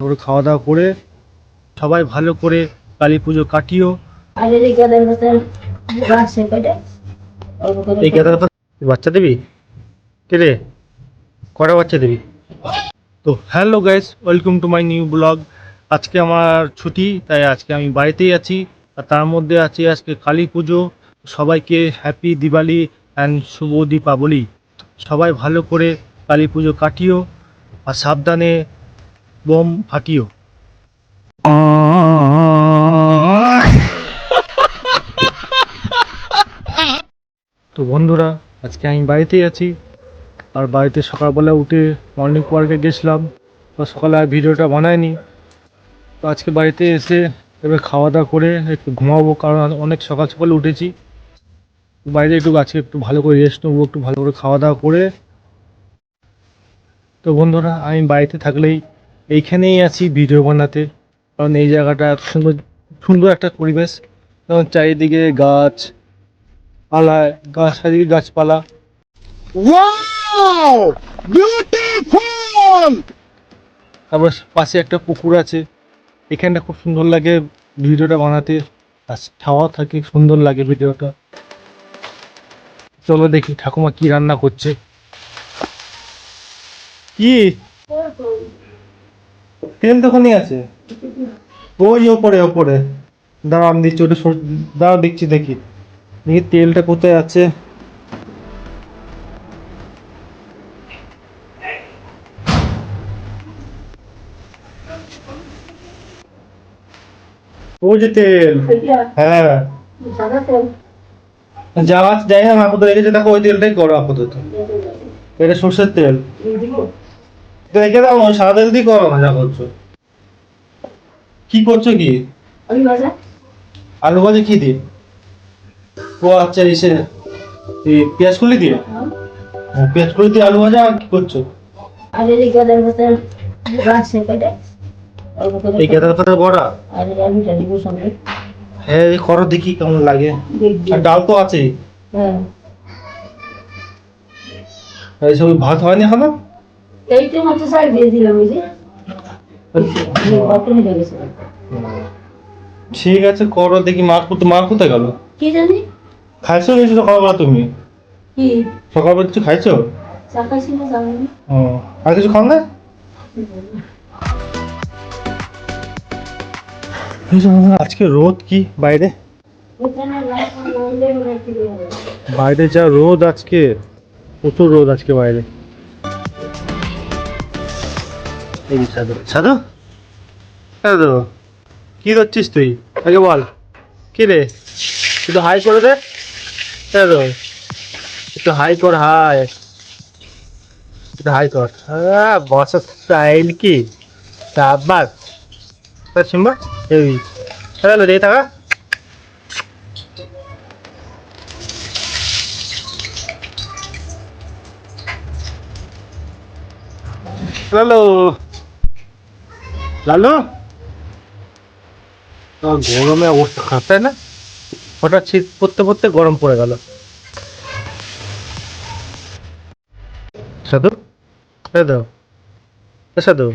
করে খাওয়া দাওয়া করে সবাই ভালো করে কালী পুজো কাটিও। এই গাদার বাচ্চা দিবি কে রে? কটা বাচ্চা দিবি? তো hello guys, welcome to my new blog. আজকে আমার ছুটি, তাই আজকে আমি বাড়িতেই আছি। আর তার মধ্যে আছি আজকে কালী পুজো। সবাইকে হ্যাপি দিওয়ালি অ্যান্ড শুভ দীপাবলি। সবাই ভালো করে কালী পুজো কাটিও আর সাবধানে বোম ফাটিও। তো বন্ধুরা, আজকে আমি বাড়িতেই আছি। আর বাড়িতে সকালবেলা উঠে মর্নিং ওয়ার্কে গেছিলাম, তো সকালে আর ভিডিওটা বানাইনি। তো আজকে বাড়িতে এসে এবার খাওয়া দাওয়া করে একটু ঘুমাবো, কারণ অনেক সকাল সকাল উঠেছি। বাইরে একটু আজকে একটু ভালো করে রেস্ট নেবো, একটু ভালো করে খাওয়া দাওয়া করে। তো বন্ধুরা, আমি বাড়িতে থাকলেই এইখানেই আছি ভিডিও বানাতে, কারণ এই জায়গাটা এত সুন্দর সুন্দর একটা পরিবেশ। কারণ চারিদিকে গাছ পালা, চারিদিকে গাছপালা। Wow, beautiful! তারপর পাশে একটা পুকুর আছে। এখানটা খুব সুন্দর লাগে ভিডিওটা বানাতে, আর ছাওয়া থাকে, সুন্দর লাগে ভিডিওটা। চলো দেখি ঠাকুমা কি রান্না করছে। কি তেল দোকানে আছে? ওই ওপরে ওপরে। দাঁড়া আমি দিচ্ছি ওটা, দাঁড়া দেখছি, দেখি দেখি তেলটা কোথায় আছে। ও যে তেল, হ্যাঁ যাওয়া যাই না আপাতত রেখেছে, দেখো ওই তেলটাই করো আপাতত। এটা সর্ষের তেল, রেখে দাও, সাদা তেল দিয়ে করো না, যা করছো। কি করছো কি? আলু ভাজা কি দিয়ে? ও আচ্ছা, এসে পেঁয়াজ কলি দিয়ে। পেঁয়াজ কলি দিয়ে আলু ভাজা। আর কি করছো? এই গাঁদার পাতার বড়া। হ্যাঁ করো, দেখি কেমন লাগে। আর ডাল তো আছে। এইসব ভাত হয়নি এখনো? ঠিক আছে করো দেখি। মার কোথায় গেল? কি জানি। খাইছো কিছু সকালবেলা তুমি? কি সকালবেলা কিছু খাইছো? চাকা ছিল জানি। ও, আর কিছু খাও না? আজকে রোদ কি বাইরে, বাইরে যা রোদ আজকে, প্রচুর রোদ আজকে বাইরে। এই সাধু সাধু সাধু, কি করছিস তুই আগে বল। কি রে, একটু হাই করে দে। সাধু একটু হাই কর, হাই একটু হাই কর। হ্যাঁ বসার স্টাইল কি, সাবাস। সিম্বা এই হ্যালো রে থাকা। লালু লালু, গরমে অবস্থা খারাপ, তাই না? হঠাৎ শীত পড়তে পড়তে গরম পড়ে গেল। সাধু সাধু সাধু,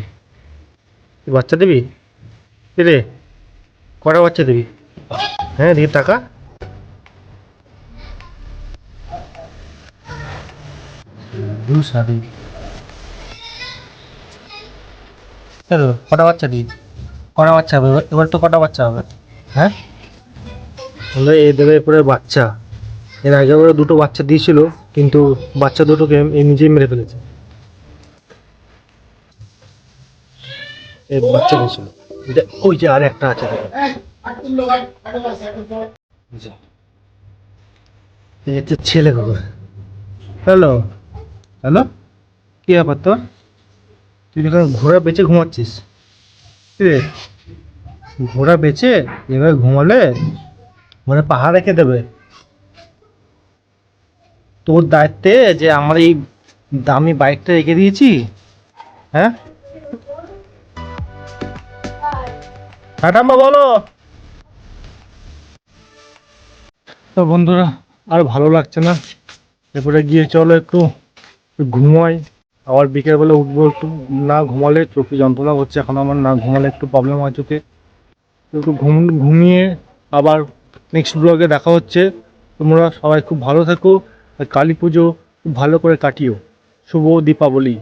তুই বাচ্চা দিবি কি রে? কটা বাচ্চা দিবি? হ্যাঁ দিকে টাকা। সাধু সাধু, কটা বাচ্চা দিবি? কটা বাচ্চা হবে এবার? তো কটা বাচ্চা হবে? হ্যাঁ বলে এ দেবে এরপরে বাচ্চা। এর আগে ওরা দুটো বাচ্চা দিয়েছিল, কিন্তু বাচ্চা দুটোকে এ নিজেই মেরে ফেলেছে। এর বাচ্চা দিয়েছিল, ওই যে আর একটা আছে দেখো। এই হচ্ছে ছেলে গুলো। হ্যালো হ্যালো, কি ব্যাপার তোর? তুই এখানে ঘোড়া বেচে ঘুমাচ্ছিস? কি রে, ঘোড়া বেচে এভাবে ঘুমালে মানে পাহাড় রেখে দেবে। তোর দায়িত্বে যে আমার এই দামি বাইকটা রেখে দিয়েছি। হ্যাঁ ঠাম্মা বলো। তো বন্ধুরা, আর ভালো লাগছে না, এরপরে গিয়ে চলো একটু ঘুমাই। আবার বিকেলবেলা উঠবো একটু, না ঘুমালে চোখে যন্ত্রণা হচ্ছে এখন আমার, না ঘুমালে একটু প্রবলেম হয় চোখে, একটু ঘুমিয়ে আবার নেক্সট ব্লগে দেখা হচ্ছে। তোমরা সবাই খুব ভালো থেকো, আর কালী পুজো খুব ভালো করে কাটিও। শুভ দীপাবলি।